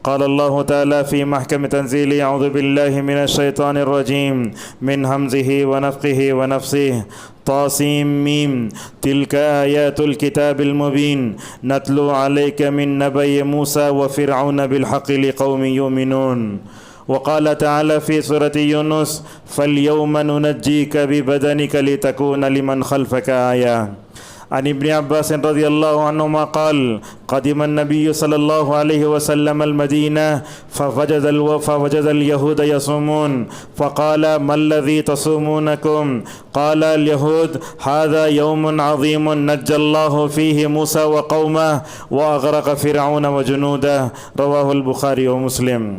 قال الله تعالى في محكم تنزيله: أعوذ بالله من الشيطان الرجيم من همزه ونفخه ونفسه طاسيم تلك آيات الكتاب المبين نتلو عليك من نبي موسى وفرعون بالحق لقوم يؤمنون. وقال تعالى في سورة يونس: فاليوم ننجيك ببدنك لتكون لمن خلفك آية. عن ابن عباس رضي الله عنهما قال: قدم النبي صلى الله عليه وسلم المدينة فوجد اليهود يصومون فقال: ما الذي تصومونكم؟ قال اليهود: هذا يوم عظيم نجى الله فيه موسى وقومه وأغرق فرعون وجنوده. رواه البخاري ومسلم.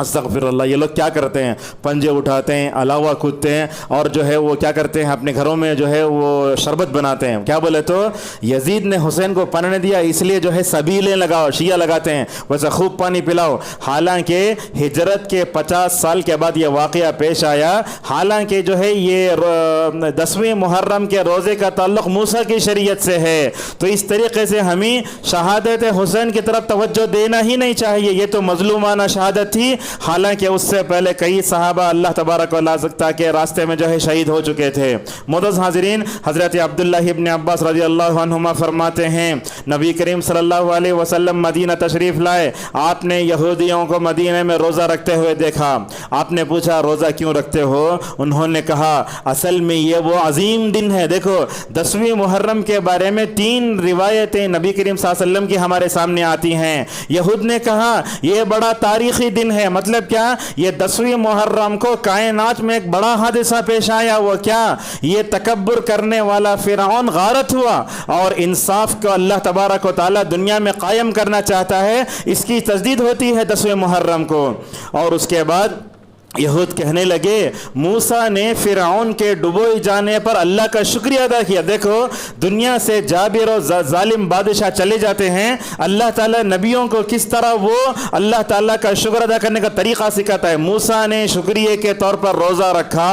استغفر اللہ، یہ لوگ کیا کرتے ہیں؟ پنجے اٹھاتے ہیں، علاوہ کودتے ہیں، اور جو ہے وہ کیا کرتے ہیں اپنے گھروں میں جو ہے وہ شربت بناتے ہیں. کیا بولے تو یزید نے حسین کو پنانے دیا اس لیے جو ہے سبیلیں لگاؤ، شیعہ لگاتے ہیں ویسے خوب پانی پلاؤ. حالانکہ ہجرت کے 50 سال کے بعد یہ واقعہ پیش آیا. حالانکہ جو ہے یہ 10ویں محرم کے روزے کا تعلق موسیٰ کی شریعت سے ہے. تو اس طریقے سے ہمیں شہادت حسین کی طرف توجہ دینا ہی نہیں چاہیے. یہ تو مظلومانہ شہادت تھی، حالانکہ اس سے پہلے کئی صحابہ اللہ تبارک و تعالیٰ کے راستے میں جو ہے شہید ہو چکے تھے. معزز حاضرین، حضرت عبداللہ ابن عباس رضی اللہ عنہما فرماتے ہیں نبی کریم صلی اللہ علیہ وسلم مدینہ تشریف لائے. آپ نے یہودیوں کو مدینہ میں روزہ رکھتے ہوئے دیکھا. آپ نے پوچھا روزہ کیوں رکھتے ہو؟ انہوں نے کہا اصل میں یہ وہ عظیم دن ہے. دیکھو 10ویں محرم کے بارے میں 3 روایتیں نبی کریم صلی اللہ علیہ وسلم کی ہمارے سامنے آتی ہیں. یہود نے کہا یہ بڑا تاریخی دن ہے. مطلب کیا؟ یہ 10ویں محرم کو کائنات میں ایک بڑا حادثہ پیش آیا. وہ کیا؟ یہ تکبر کرنے والا فرعون غارت ہوا اور انصاف کو اللہ تبارک و تعالی دنیا میں قائم کرنا چاہتا ہے. اس کی تجدید ہوتی ہے 10ویں محرم کو. اور اس کے بعد یہود کہنے لگے موسیٰ نے فرعون کے ڈبوئے جانے پر اللہ کا شکریہ ادا کیا. دیکھو دنیا سے جابر و ظالم بادشاہ چلے جاتے ہیں، اللہ تعالیٰ نبیوں کو کس طرح وہ اللہ تعالیٰ کا شکر ادا کرنے کا طریقہ سکھاتا ہے. موسیٰ نے شکریہ کے طور پر روزہ رکھا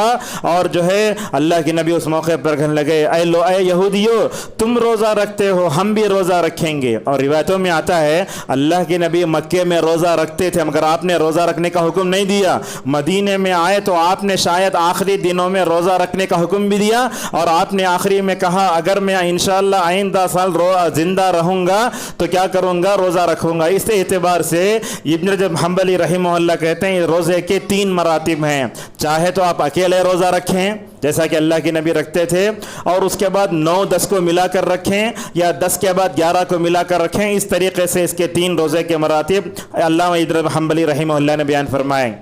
اور جو ہے اللہ کے نبی اس موقع پر کہنے لگے اے یہودیو تم روزہ رکھتے ہو، ہم بھی روزہ رکھیں گے. اور روایتوں میں آتا ہے اللہ کے نبی مکے میں روزہ رکھتے تھے مگر آپ نے روزہ رکھنے کا حکم نہیں دیا. مدینے میں آئے تو آپ نے شاید آخری دنوں میں روزہ رکھنے کا حکم بھی دیا اور آپ نے آخری میں کہا اگر میں انشاءاللہ آئندہ سال زندہ رہوں گا تو کیا کروں گا؟ روزہ رکھوں گا. اس اعتبار سے ابن رجب حنبلی رحمہ اللہ کہتے ہیں روزے کے 3 مراتب ہیں. چاہے تو آپ اکیلے روزہ رکھیں جیسا کہ اللہ کے نبی رکھتے تھے، اور اس کے بعد 9-10 کو ملا کر رکھیں، یا 10 کے بعد 11 کو ملا کر رکھیں. اس طریقے سے اس کے 3 روزے کے مراتب علامہ ابن رجب حنبلی رحمہ اللہ نے بیان فرمائے.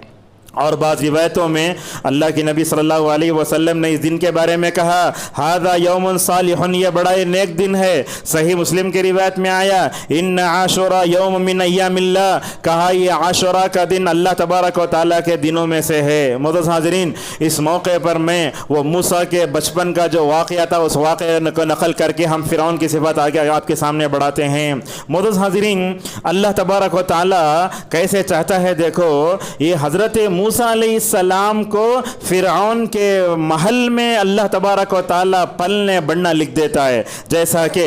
اور بعض روایتوں میں اللہ کے نبی صلی اللہ علیہ وسلم نے اس دن کے بارے میں کہا ھذا یوم صالح، یہ بڑا نیک دن ہے. صحیح مسلم کی روایت میں آیا ان عاشوراء یوم من ایام اللہ، کہا یہ عاشوراء کا دن اللہ تبارک و تعالیٰ کے دنوں میں سے ہے. معزز حاضرین، اس موقع پر میں وہ موسیٰ کے بچپن کا جو واقعہ تھا اس واقعے کو نقل کر کے ہم فرعون کی صفات آگے آپ کے سامنے بڑھاتے ہیں. معزز حاضرین، اللہ تبارک و تعالیٰ کیسے چاہتا ہے، دیکھو یہ حضرت موسیٰ علیہ السلام کو فرعون کے محل میں اللہ تبارک و تعالیٰ پلنے بڑھنا لکھ دیتا ہے. جیسا کہ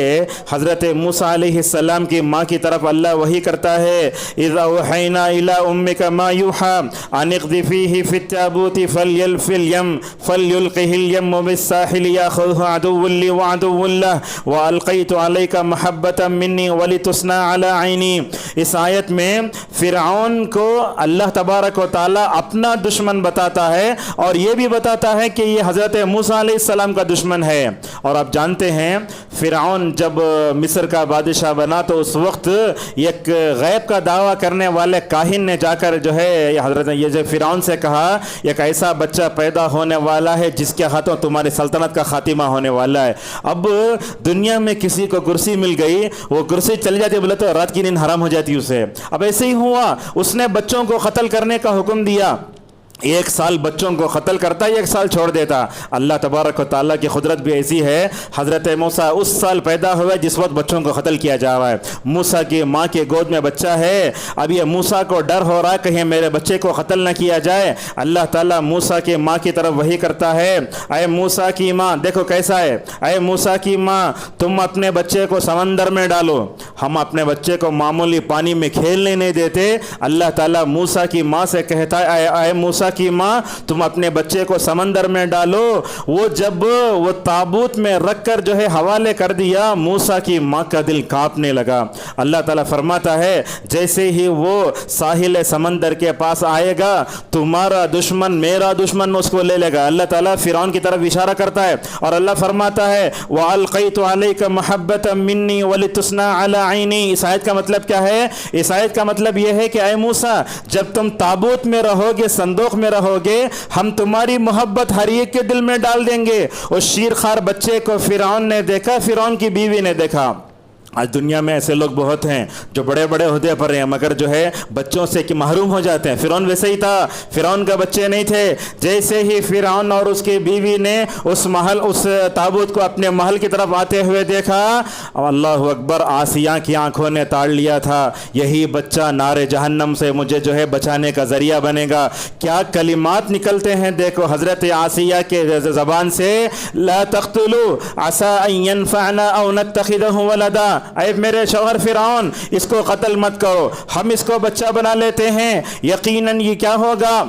حضرت موسیٰ علیہ السلام کی ماں کی طرف اللہ وحی کرتا ہے اذا اوحینا الی امک ما یوحی ان اقذفیہ فی التابوت فلیلقہ الیم بالساحل یاخذہ عدو لی وعدو لہ والقیت علیک محبتا منی ولتصنع علی عینی. اس آیت میں فرعون کو اللہ تبارک و تعالیٰ اپنا دشمن بتاتا ہے اور یہ بھی بتاتا ہے کہ یہ حضرت موسیٰ علیہ السلام کا دشمن ہے. اور آپ جانتے ہیں فرعون جب مصر کا بادشاہ بنا تو اس وقت ایک غیب کا دعویٰ کرنے والے کاہن نے جا کر جو ہے حضرت یہ جو فرعون سے کہا ایک ایسا بچہ پیدا ہونے والا ہے جس کے ہاتھوں تمہاری سلطنت کا خاتمہ ہونے والا ہے. اب دنیا میں کسی کو کرسی مل گئی، وہ کرسی چلی جاتی بولے تو رات کی نیند حرام ہو جاتی اسے. اب ایسے ہی ہوا، اس نے بچوں کو قتل کرنے کا حکم دیا. 1 سال بچوں کو قتل کرتا، 1 سال چھوڑ دیتا. اللہ تبارک و تعالیٰ کی قدرت بھی ایسی ہے، حضرت موسیٰ اس سال پیدا ہوئے جس وقت بچوں کو قتل کیا جا رہا ہے. موسیٰ کی ماں کے گود میں بچہ ہے. اب یہ موسیٰ کو ڈر ہو رہا ہے کہیں میرے بچے کو قتل نہ کیا جائے. اللہ تعالیٰ موسیٰ کی ماں کی طرف وحی کرتا ہے اے موسیٰ کی ماں، دیکھو کیسا ہے، اے موسیٰ کی ماں تم اپنے بچے کو سمندر میں ڈالو. ہم اپنے بچے کو معمولی پانی میں کھیلنے نہیں دیتے. اللہ تعالیٰ موسیٰ کی ماں سے کہتا ہے اے موسیٰ کی ماں تم اپنے بچے کو سمندر میں ڈالو. وہ جب وہ تابوت میں رکھ کر جو ہے حوالے کر دیا، موسیٰ کی ماں کا دل کانپنے لگا. اللہ تعالیٰ فرماتا ہے جیسے ہی وہ ساحل سمندر کے پاس آئے گا تمہارا دشمن میرا دشمن اس کو لے لے گا. اللہ تعالیٰ فرعون کی طرف اشارہ کرتا ہے اور اللہ فرماتا ہے وَأَلْقَيْتُ عَلَيْكَ مَحَبَّةً مِّنِّي وَلِتُصْنَعَ عَلَىٰ عَيْنِي. اس آیت کا مطلب کیا ہے؟ اس آیت کا مطلب یہ ہے کہ اے موسیٰ جب تم تابوت میں رہو گے، صندوق میں رہو گے، ہم تمہاری محبت ہر ایک کے دل میں ڈال دیں گے. اس شیرخوار بچے کو فرعون نے دیکھا، فرعون کی بیوی نے دیکھا. آج دنیا میں ایسے لوگ بہت ہیں جو بڑے بڑے عہدے پر ہیں مگر جو ہے بچوں سے کہ محروم ہو جاتے ہیں۔ فرعون ویسے ہی تھا، فرعون کا بچے نہیں تھے، جیسے ہی فرعون اور اس کی بیوی نے اس تابوت کو اپنے محل کی طرف آتے ہوئے دیکھا، اللہ اکبر، آسیہ کی آنکھوں نے تاڑ لیا تھا یہی بچہ نار جہنم سے مجھے جو ہے بچانے کا ذریعہ بنے گا۔ کیا کلمات نکلتے ہیں دیکھو حضرت آسیہ کے زبان سے، لا تقتلوا عسى ان ينفعنا او نتخذه ولدا، اے میرے شوہر فرعون اس کو قتل مت کرو، ہم اس کو بچہ بنا لیتے ہیں، یقیناً یہ کیا ہوگا،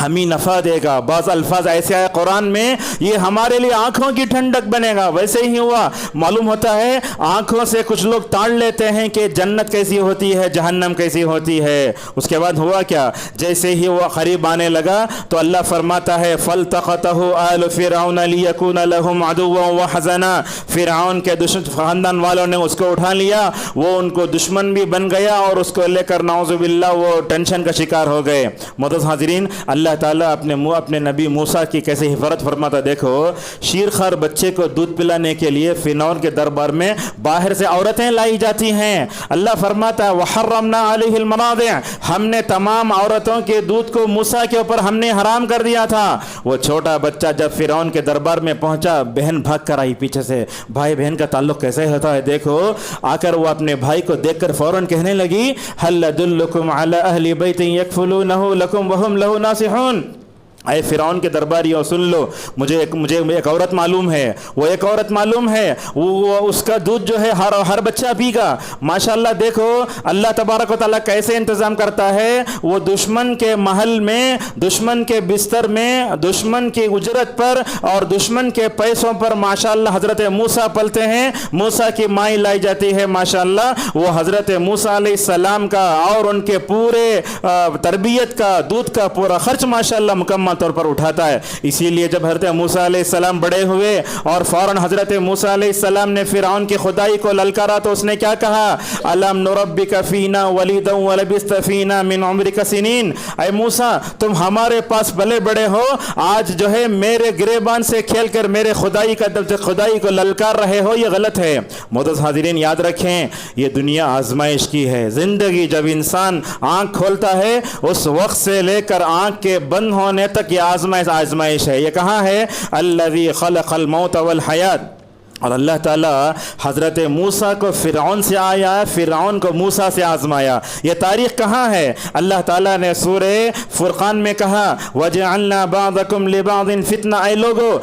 ہمیں نفع دے گا۔ بعض الفاظ ایسے آئے قرآن میں، یہ ہمارے لیے آنکھوں کی ٹھنڈک بنے گا۔ ویسے ہی ہوا، معلوم ہوتا ہے آنکھوں سے کچھ لوگ تاڑ لیتے ہیں کہ جنت کیسی ہوتی ہے، جہنم کیسی ہوتی ہے۔ اس کے بعد ہوا کیا، جیسے ہی وہ قریب آنے لگا تو اللہ فرماتا ہے فَالْتَقَطَهُ آلُ فِرْعَوْنَ لِيَكُونَ لَهُمْ عَدُوًّا وَحَزَنًا، فرعون کے خاندان والوں نے اس کو اٹھا لیا، وہ ان کو دشمن بھی بن گیا اور اس کو لے کر نعوذ باللہ وہ ٹینشن کا شکار ہو گئے۔ معزز حاضرین، اللہ تعالیٰ اپنے نبی موسیٰ کی کیسے حفاظت فرماتا، دیکھو شیرخوار بچے کو دودھ پلانے کے لیے فرعون کے دربار میں باہر سے عورتیں لائی جاتی ہیں۔ اللہ فرماتا ہے وحرمنا علیہ المراضع، ہم نے تمام عورتوں کے دودھ کو موسیٰ کے اوپر ہم نے حرام کر دیا تھا۔ وہ چھوٹا بچہ جب فرعون کے دربار میں پہنچا، بہن بھاگ کر آئی پیچھے سے، بھائی بہن کا تعلق کیسے ہوتا ہے دیکھو، آ کر وہ اپنے بھائی کو دیکھ کر فوراً کہنے لگی هل ادلکم علی اہل بیت یکفلونہ لکم وہم لہ ناصحون، اے فرعون کے درباریوں سن لو، مجھے ایک عورت معلوم ہے، وہ ایک عورت معلوم ہے، وہ اس کا دودھ جو ہے ہر بچہ پی گا۔ ماشاءاللہ دیکھو اللہ تبارک و تعالیٰ کیسے انتظام کرتا ہے، وہ دشمن کے محل میں، دشمن کے بستر میں، دشمن کی اجرت پر اور دشمن کے پیسوں پر ماشاءاللہ حضرت موسیٰ پلتے ہیں، موسیٰ کی مائی لائی جاتی ہے، ماشاءاللہ وہ حضرت موسیٰ علیہ السلام کا اور ان کے پورے تربیت کا دودھ کا پورا خرچ ماشاءاللہ مکمل طور پر اٹھاتا ہے۔ اسی لیے جب حضرت موسیٰ علیہ السلام بڑے ہوئے اور فوراً حضرت موسیٰ علیہ السلام نے فرعون کی خدائی کو للکارا تو اس نے کیا کہا، الم نربک فینا ولیدا ولبثت فینا من عمرک سنین، اے موسیٰ تم ہمارے پاس بلے بڑے ہو، آج جو ہے میرے گریبان سے کھیل کر میرے خدائی کو للکار رہے ہو، یہ غلط ہے۔ معزز حاضرین یاد رکھیں یہ دنیا آزمائش کی ہے، زندگی جب انسان آنکھ کھولتا ہے اس وقت سے لے کر آنکھ کے بند ہونے تک یہ آزمائش ہے۔ یہ کہاں ہے، الذی خلق الموت والحیات، اور اللہ تعالیٰ حضرت موسیٰ کو فرعون سے آیا، فرعون کو موسیٰ سے آزمایا۔ یہ تاریخ کہاں ہے، اللہ تعالیٰ نے سورہ فرقان میں کہا وَجَعَلْنَا بَعْضَكُمْ لِبَعْضٍ فِتْنَةً، اے لوگو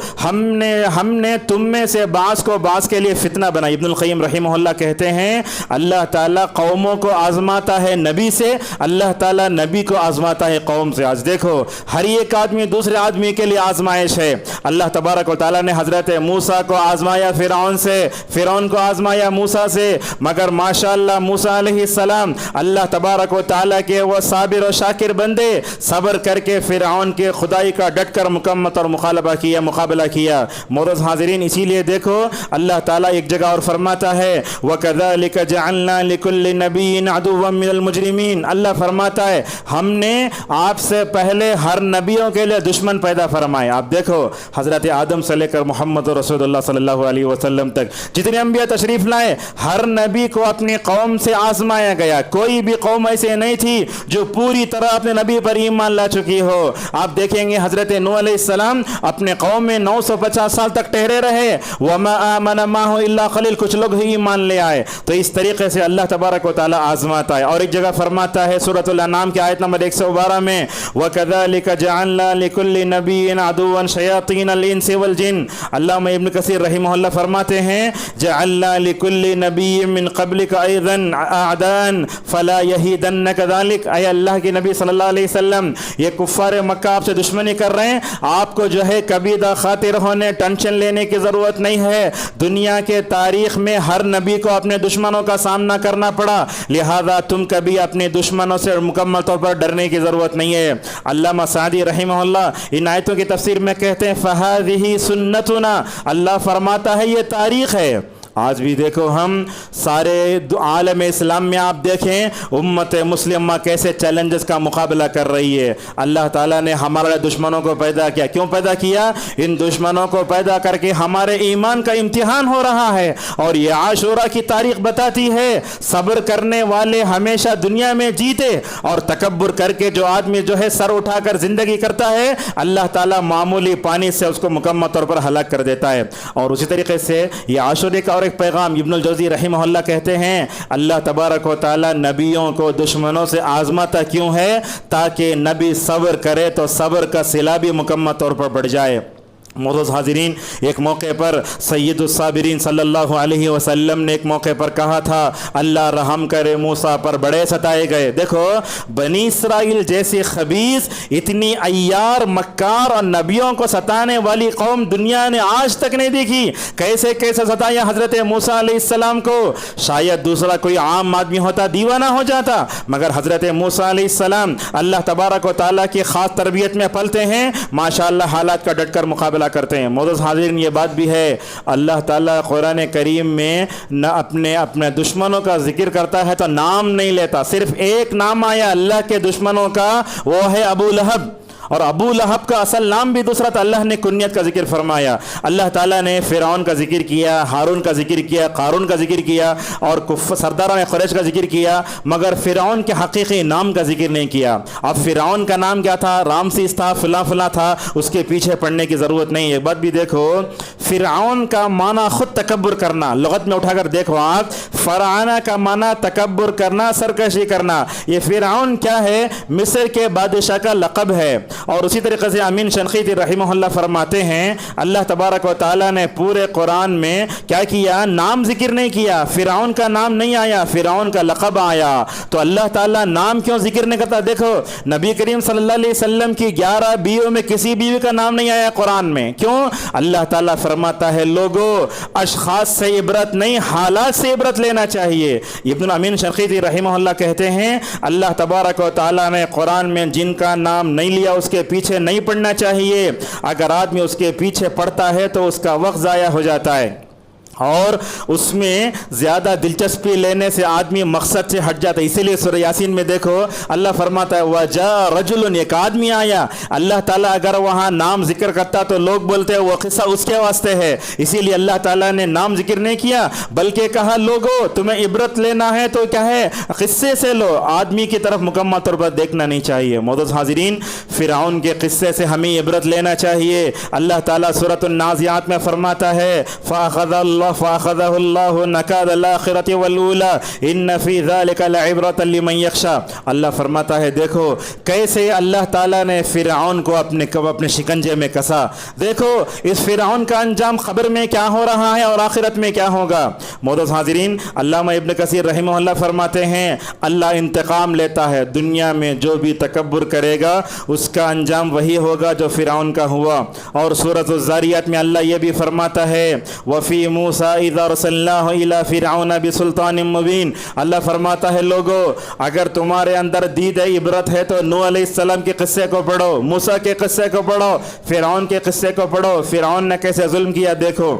ہم نے تم میں سے بعض کو بعض کے لیے فتنہ بنائی۔ ابن القیم رحمہ اللہ کہتے ہیں اللہ تعالیٰ قوموں کو آزماتا ہے نبی سے، اللہ تعالیٰ نبی کو آزماتا ہے قوم سے۔ آج دیکھو ہر ایک آدمی دوسرے آدمی کے لیے آزمائش ہے۔ اللہ تبارک و تعالیٰ نے حضرت موسیٰ کو آزمایا فرعون سے، فرعون کو آزمایا موسیٰ سے، مگر ماشاءاللہ موسیٰ علیہ السلام اللہ تبارک و تعالیٰ کے وہ صابر و شاکر بندے، صبر کر کے فرعون کے خدائی کا ڈٹ کر مکمل اور مقابلہ کیا۔ معزز حاضرین اسی لیے دیکھو اللہ تعالیٰ ایک جگہ اور فرماتا ہے وَكَذَلِكَ جَعَلْنَا لِكُلِّ نَبِيٍّ عَدُوًّا مِّنَ الْمُجْرِمِينَ، اللہ فرماتا ہے ہم نے آپ سے پہلے ہر نبیوں کے لیے دشمن پیدا فرمائے۔ آپ دیکھو حضرت آدم سے لے کر محمد رسول اللہ صلی اللہ علیہ وسلم تک جتنے انبیاء تشریف لائے، ہر نبی کو اپنی قوم سے آزمایا گیا۔ کوئی بھی قوم ایسے نہیں تھی جو پوری طرح اپنے نبی پر ایمان لا چکی ہو۔ آپ دیکھیں گے حضرت نوح علیہ السلام اپنے قوم میں 950 سال تک ٹھہرے رہے، وَمَا آمَنَ مَعَهُ إِلَّا قَلِيلٌ، کچھ لوگ ہی ایمان لے آئے۔ تو اس طریقے سے اللہ تبارک و تعالیٰ آزماتا ہے۔ اور ایک جگہ فرماتا ہے سورۃ الانعام کی آیت نمبر 112 میں وَكَذَلِكَ جَعَلْنَا لِكُلِّ نَبِيٍّ عَدُوًّا شَيَاطِينَ الْإِنسِ وَالْجِنِّ، علامہ ابن کثیر رحمہ اللہ فرماتے ہیں جعلنا لكل نبی من قبلك ايضا اعداء فلا يهيدنك ذلك، اے اللہ کے نبی صلی اللہ علیہ وسلم یہ کفار مکہ آپ سے دشمنی کر رہے ہیں، آپ کو جو ہے کبھی خاطر ہونے ٹینشن لینے کی ضرورت نہیں ہے۔ دنیا کے تاریخ میں ہر نبی کو اپنے دشمنوں کا سامنا کرنا پڑا، لہذا تم کبھی اپنے دشمنوں سے مکمل طور پر ڈرنے کی ضرورت نہیں ہے۔ علامہ سعدی رحمہ اللہ ان آیتوں کی تفسیر میں کہتے ہیں فَهَذِهِ سُنَّتُنَا، اللہ فرماتا ہے یہ تاریخ ہے، آج بھی دیکھو ہم سارے عالم اسلام میں آپ دیکھیں امت مسلمہ کیسے چیلنجز کا مقابلہ کر رہی ہے۔ اللہ تعالیٰ نے ہمارے دشمنوں کو پیدا کیا، کیوں پیدا کیا؟ ان دشمنوں کو پیدا کر کے ہمارے ایمان کا امتحان ہو رہا ہے۔ اور یہ عاشورہ کی تاریخ بتاتی ہے صبر کرنے والے ہمیشہ دنیا میں جیتے، اور تکبر کر کے جو آدمی جو ہے سر اٹھا کر زندگی کرتا ہے اللہ تعالیٰ معمولی پانی سے اس کو مکمل طور پر ہلاک کر دیتا ہے۔ اور اسی طریقے سے یہ عاشورے کا اور ایک پیغام ابن الجوزی رحمہ اللہ کہتے ہیں اللہ تبارک و تعالیٰ نبیوں کو دشمنوں سے آزماتا کیوں ہے؟ تاکہ نبی صبر کرے تو صبر کا صلہ بھی مکمل طور پر بڑھ جائے۔ معزز حاضرین، ایک موقع پر سید الصابرین صلی اللہ علیہ وسلم نے ایک موقع پر کہا تھا اللہ رحم کرے موسیٰ پر بڑے ستائے گئے۔ دیکھو بنی اسرائیل جیسی خبیث، اتنی عیار مکار اور نبیوں کو ستانے والی قوم دنیا نے آج تک نہیں دیکھی۔ کیسے کیسے ستایا حضرت موسیٰ علیہ السلام کو، شاید دوسرا کوئی عام آدمی ہوتا دیوانہ ہو جاتا، مگر حضرت موسیٰ علیہ السلام اللہ تبارک و تعالیٰ کی خاص تربیت میں پلتے ہیں، ماشاءاللہ حالات کا ڈٹ کر مقابلہ کرتے ہیں۔ معزز حاضرین، یہ بات بھی ہے اللہ تعالیٰ قرآن کریم میں نہ اپنے دشمنوں کا ذکر کرتا ہے تو نام نہیں لیتا، صرف ایک نام آیا اللہ کے دشمنوں کا، وہ ہے ابو لہب، اور ابو لہب کا اصل نام بھی دوسرا تھا، اللہ نے کنیت کا ذکر فرمایا۔ اللہ تعالیٰ نے فرعون کا ذکر کیا، ہارون کا ذکر کیا، قارون کا ذکر کیا، اور سرداران قریش کا ذکر کیا، مگر فرعون کے حقیقی نام کا ذکر نہیں کیا۔ اب فرعون کا نام کیا تھا؟ رامسیس تھا، فلاں فلاں تھا، اس کے پیچھے پڑنے کی ضرورت نہیں ہے۔ ایک بات بھی دیکھو، فرعون کا معنی خود تکبر کرنا، لغت میں اٹھا کر دیکھو آپ، فرعونہ کا معنی تکبر کرنا، سرکشی کرنا۔ یہ فرعون کیا ہے؟ مصر کے بادشاہ کا لقب ہے۔ اور اسی طریقے سے امین شنقیطی رحمہ اللہ فرماتے ہیں اللہ تبارک و تعالیٰ نے پورے قرآن میں کیا کیا؟ نام ذکر نہیں کیا، فرعون کا نام نہیں آیا، فرعون کا لقب آیا۔ تو اللہ تعالیٰ نام کیوں ذکر نہیں کرتا؟ دیکھو نبی کریم صلی اللہ علیہ وسلم کی 11 بیویوں میں کسی بیوی کا نام نہیں آیا قرآن میں، کیوں؟ اللہ تعالیٰ فرماتا ہے لوگوں اشخاص سے عبرت نہیں، حالات سے عبرت لینا چاہیے۔ ابن امین شنقیطی رحمہ اللہ کہتے ہیں اللہ تبارک و تعالیٰ نے قرآن میں جن کا نام نہیں لیا اس کے پیچھے نہیں پڑھنا چاہیے، اگر آدمی اس کے پیچھے پڑھتا ہے تو اس کا وقت ضائع ہو جاتا ہے، اور اس میں زیادہ دلچسپی لینے سے آدمی مقصد سے ہٹ جاتا ہے۔ اسی لیے سورہ یاسین میں دیکھو اللہ فرماتا ہے وَجَاءَ رَجُلٌ، ایک آدمی آیا۔ اللہ تعالیٰ اگر وہاں نام ذکر کرتا تو لوگ بولتے وہ قصہ اس کے واسطے ہے، اسی لیے اللہ تعالیٰ نے نام ذکر نہیں کیا، بلکہ کہا لوگو تمہیں عبرت لینا ہے تو کیا ہے؟ قصے سے لو، آدمی کی طرف مکمل طور پر دیکھنا نہیں چاہیے۔ معزز حاضرین، فرعون کے قصے سے ہمیں عبرت لینا چاہیے۔ اللہ تعالیٰ سورۃ النازعات میں فرماتا ہے فَأَخَذَهُ اللَّهُ نَكَالَ الْآخِرَةِ وَالْأُولَىٰ إِنَّ فِي ذَلِكَ لَعِبْرَةً لِمَن يَخْشَىٰ۔ اللہ فرماتا ہے دیکھو کیسے اللہ تعالیٰ نے فرعون کو اپنے شکنجے میں کسا، دیکھو اس فرعون کا انجام خبر میں کیا ہو رہا ہے اور آخرت میں کیا ہوگا۔ معزز حاضرین، علامہ ابن کثیر رحمہ اللہ فرماتے ہیں اللہ انتقام لیتا ہے، دنیا میں جو بھی تکبر کرے گا اس کا انجام وہی ہوگا جو فرعون کا ہوا۔ اور سورۃ الذاریات میں اللہ یہ بھی فرماتا ہے وفی موسیٰ اذا ارسلناہ الی فرعون بسلطان مبین۔ اللہ فرماتا ہے لوگو اگر تمہارے اندر دید عبرت ہے تو نوح علیہ السلام کے قصے کو پڑھو، موسیٰ کے قصے کو پڑھو، فرعون کے قصے کو پڑھو، فرعون نے کیسے ظلم کیا دیکھو۔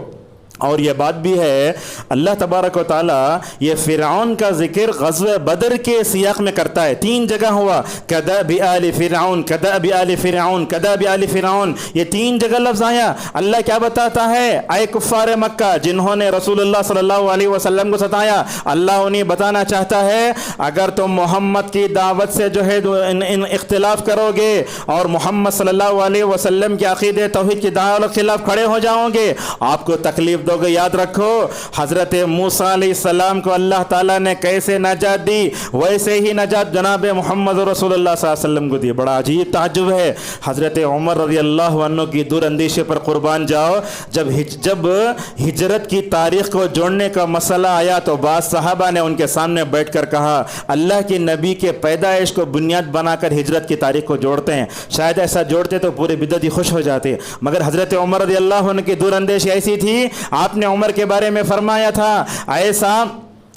اور یہ بات بھی ہے اللہ تبارک و تعالیٰ یہ فرعون کا ذکر غزوہ بدر کے سیاق میں کرتا ہے، 3 جگہ ہوا، کدأب آل فرعون، کدأب آل فرعون، کدأب آل فرعون، یہ 3 جگہ لفظ آیا۔ اللہ کیا بتاتا ہے؟ اے کفار مکہ جنہوں نے رسول اللہ صلی اللہ علیہ وسلم کو ستایا، اللہ انہیں بتانا چاہتا ہے اگر تم محمد کی دعوت سے جو ہے ان اختلاف کرو گے اور محمد صلی اللہ علیہ وسلم کے عقیدے توحید کی دعوت کے خلاف کھڑے ہو جاؤ گے آپ کو تکلیف دو گے۔ یاد رکھو حضرت موسیٰ علیہ السلام کو اللہ تعالیٰ نے کیسے نجات دی ویسے ہی نجات جناب محمد رسول اللہ صلی اللہ علیہ وسلم کو دی۔ بڑا عجیب تعجب ہے، حضرت عمر رضی اللہ عنہ کی دور اندیشی پر قربان جاؤ، جب ہجرت کی تاریخ کو جوڑنے کا مسئلہ آیا تو بعض صحابہ نے ان کے سامنے بیٹھ کر کہا اللہ کی نبی کے پیدائش کو بنیاد بنا کر ہجرت کی تاریخ کو جوڑتے ہیں، شاید ایسا جوڑتے تو پورے بدعتی خوش ہو جاتے، مگر حضرت عمر رضی اللہ عنہ کی دور اندیشی ایسی تھی، آپ نے عمر کے بارے میں فرمایا تھا ایسا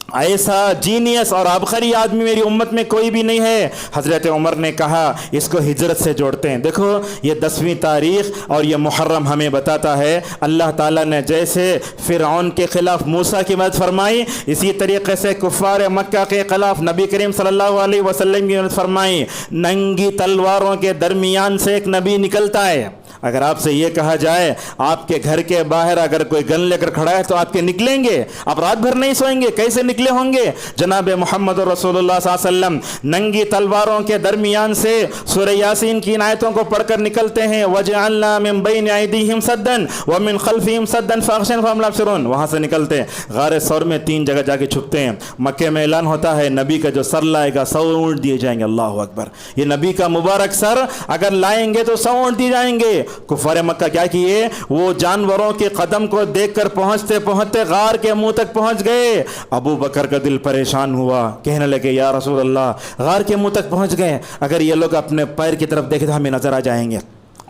ایسا جینیس اور عبقری آدمی میری امت میں کوئی بھی نہیں ہے۔ حضرت عمر نے کہا اس کو ہجرت سے جوڑتے ہیں۔ دیکھو یہ 10ویں تاریخ اور یہ محرم ہمیں بتاتا ہے اللہ تعالیٰ نے جیسے فرعون کے خلاف موسیٰ کی مدد فرمائی، اسی طریقے سے کفار مکہ کے خلاف نبی کریم صلی اللہ علیہ وسلم کی مدد فرمائی۔ ننگی تلواروں کے درمیان سے ایک نبی نکلتا ہے۔ اگر آپ سے یہ کہا جائے آپ کے گھر کے باہر اگر کوئی گن لے کر کھڑا ہے تو آپ کے نکلیں گے؟ آپ رات بھر نہیں سوئیں گے؟ کیسے نکلے ہوں گے؟ جناب محمد رسول اللہ صلی اللہ علیہ وسلم ننگی تلواروں کے درمیان سے سورہ یاسین کی آیتوں کو پڑھ کر نکلتے ہیں۔ وَجَعَلْنَا مِن بَيْنِ أَيْدِيهِمْ سَدًّا وَمِن خَلْفِهِمْ سَدًّا فَأَغْشَيْنَاهُمْ فَهُمْ لَا يُبْصِرُونَ۔ وہاں سے نکلتے ہیں، غار ثور میں 3 جگہ جا کے چھپتے ہیں۔ مکے میں اعلان ہوتا ہے نبی کا جو سر لائے گا 100 اونٹ دیے جائیں گے۔ اللہ اکبر! یہ نبی کا مبارک سر اگر لائیں گے تو 100 اونٹ دیے جائیں گے۔ کفار مکہ کیا کیے؟ وہ جانوروں کے قدم کو دیکھ کر پہنچتے پہنچتے غار کے منہ تک پہنچ گئے۔ ابو بکر کا دل پریشان ہوا، کہنے لگے یا رسول اللہ غار کے منہ تک پہنچ گئے، اگر یہ لوگ اپنے پیر کی طرف دیکھیں تو ہمیں نظر آ جائیں گے۔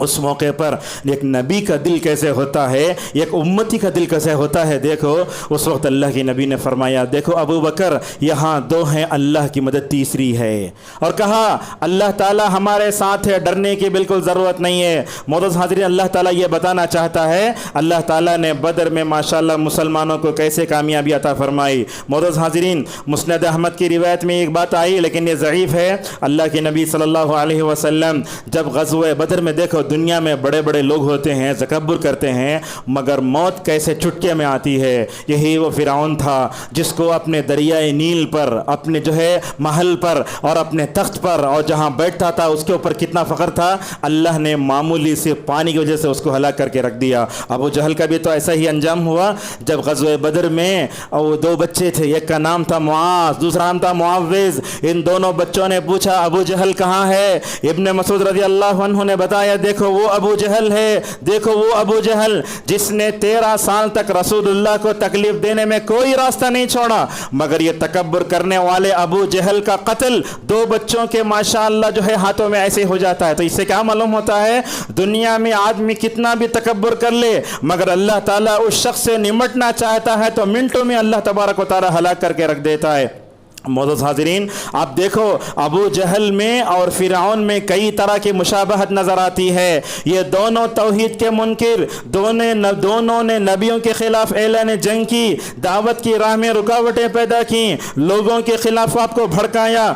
اس موقع پر ایک نبی کا دل کیسے ہوتا ہے، ایک امتی کا دل کیسے ہوتا ہے۔ دیکھو اس وقت اللہ کے نبی نے فرمایا دیکھو ابو بکر یہاں 2 ہیں، اللہ کی مدد تیسری ہے، اور کہا اللہ تعالیٰ ہمارے ساتھ ہے، ڈرنے کی بالکل ضرورت نہیں ہے۔ معزز حاضرین، اللہ تعالیٰ یہ بتانا چاہتا ہے، اللہ تعالیٰ نے بدر میں ماشاءاللہ مسلمانوں کو کیسے کامیابی عطا فرمائی۔ معزز حاضرین، مسند احمد کی روایت میں ایک بات آئی لیکن یہ ضعیف ہے۔ اللہ کے نبی صلی اللہ علیہ وسلم جب غزوہ بدر میں، دیکھو دنیا میں بڑے بڑے لوگ ہوتے ہیں، تکبر کرتے ہیں، مگر موت کیسے چٹکے میں آتی ہے۔ یہی وہ فرعون تھا جس کو اپنے دریائے نیل پر، اپنے جو ہے محل پر اور اپنے تخت پر اور جہاں بیٹھتا تھا اس کے اوپر کتنا فخر تھا، اللہ نے معمولی سے پانی کی وجہ سے اس کو ہلاک کر کے رکھ دیا۔ ابو جہل کا بھی تو ایسا ہی انجام ہوا جب غزوہ بدر میں وہ 2 بچے تھے، ایک کا نام تھا معاذ، دوسرا نام تھا معوذ۔ ان دونوں بچوں نے پوچھا ابو جہل کہاں ہے؟ ابن مسعود رضی اللہ عنہ نے بتایا دیکھو وہ ابو جہل ہے، دیکھو وہ ابو جہل جس نے 13 سال تک رسول اللہ کو تکلیف دینے میں کوئی راستہ نہیں چھوڑا، مگر یہ تکبر کرنے والے ابو جہل کا قتل 2 بچوں کے ماشاءاللہ جو ہے ہاتھوں میں ایسے ہو جاتا ہے۔ تو اس سے کیا معلوم ہوتا ہے دنیا میں آدمی کتنا بھی تکبر کر لے مگر اللہ تعالیٰ اس شخص سے نمٹنا چاہتا ہے تو منٹوں میں اللہ تبارک و تعالیٰ ہلاک کر کے رکھ دیتا ہے۔ معزز حاضرین، آپ دیکھو ابو جہل میں اور فرعون میں کئی طرح کی مشابہت نظر آتی ہے۔ یہ دونوں توحید کے منکر، دونوں نے نبیوں کے خلاف اعلان جنگ کی، دعوت کی راہ میں رکاوٹیں پیدا کی، لوگوں کے خلاف آپ کو بھڑکایا،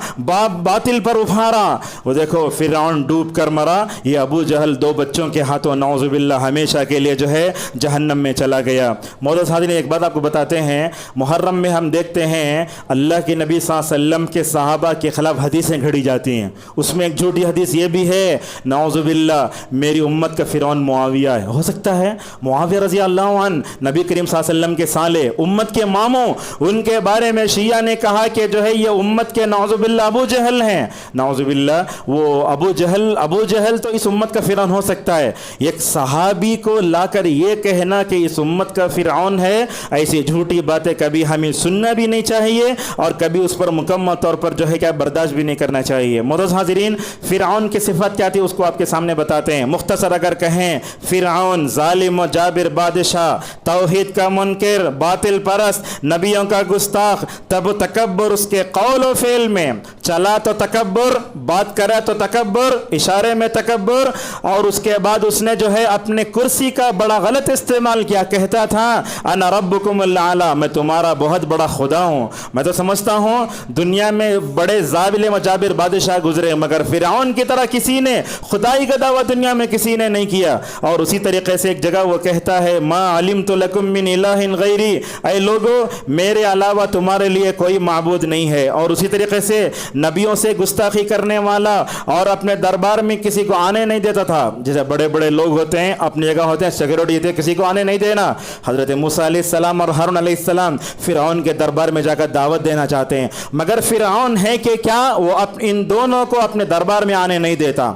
باطل پر ابھارا۔ وہ دیکھو فرعون ڈوب کر مرا، یہ ابو جہل 2 بچوں کے ہاتھوں نعوذ باللہ ہمیشہ کے لیے جو ہے جہنم میں چلا گیا۔ معزز حاضرین، ایک بات آپ کو بتاتے ہیں، محرم میں ہم دیکھتے ہیں اللہ کے نبی صلی اللہ علیہ وسلم کے صحابہ کے خلاف حدیثیں گھڑی جاتی ہیں۔ اس میں ایک جھوٹی حدیث یہ بھی ہے نعوذ باللہ میری امت کا فرعون معاویہ ہے۔ ہو سکتا ہے معاویہ رضی اللہ عنہ نبی کریم صلی اللہ علیہ وسلم کے سالے، امت کے ماموں، ان کے بارے میں شیعہ نے کہا کہ جو ہے یہ امت کے نعوذ باللہ ابو جہل ہیں۔ نعوذ باللہ وہ ابو جہل تو اس امت کا فرعون ہو سکتا ہے۔ ایک صحابی کو لا کر یہ کہنا کہ اس امت کا فرعون ہے، ایسی جھوٹی باتیں کبھی ہمیں سننا بھی نہیں چاہیے اور کبھی اس پر مکمل طور پر جو ہے کیا برداشت بھی نہیں کرنا چاہیے۔ معزز حاضرین، فرعون کی صفت کیا تھی اس کو آپ کے سامنے بتاتے ہیں۔ مختصر اگر کہیں فرعون ظالم و جابر بادشاہ، توحید کا منکر، باطل پرست، نبیوں کا گستاخ، تب تکبر اس کے قول و فعل میں، چلا تو تکبر، بات کرے تو تکبر، اشارے میں تکبر، اور اس کے بعد اس نے جو ہے اپنے کرسی کا بڑا غلط استعمال کیا، کہتا تھا انا ربکم الاعلی، میں تمہارا بہت بڑا خدا ہوں۔ میں تو سمجھتا ہوں دنیا میں بڑے ظالم و جابر بادشاہ گزرے مگر فرعون کی طرح کسی نے خدائی کا دعویٰ دنیا میں کسی نے نہیں کیا۔ اور اسی طریقے سے ایک جگہ وہ کہتا ہے ما علمت لکم من الہ غیری، اے لوگو میرے علاوہ تمہارے لیے کوئی معبود نہیں ہے۔ اور اسی طریقے سے نبیوں سے گستاخی کرنے والا اور اپنے دربار میں کسی کو آنے نہیں دیتا تھا۔ جیسے بڑے بڑے لوگ ہوتے ہیں اپنی جگہ ہوتے ہیں، سیکورٹی دیتے ہیں، کسی کو آنے نہیں دینا۔ حضرت موسیٰ علیہ السلام اور ہارون علیہ السلام فرعون کے دربار میں جا کر دعوت دینا چاہتے ہیں مگر فرعون ہے کہ کیا وہ ان دونوں کو اپنے دربار میں آنے نہیں دیتا۔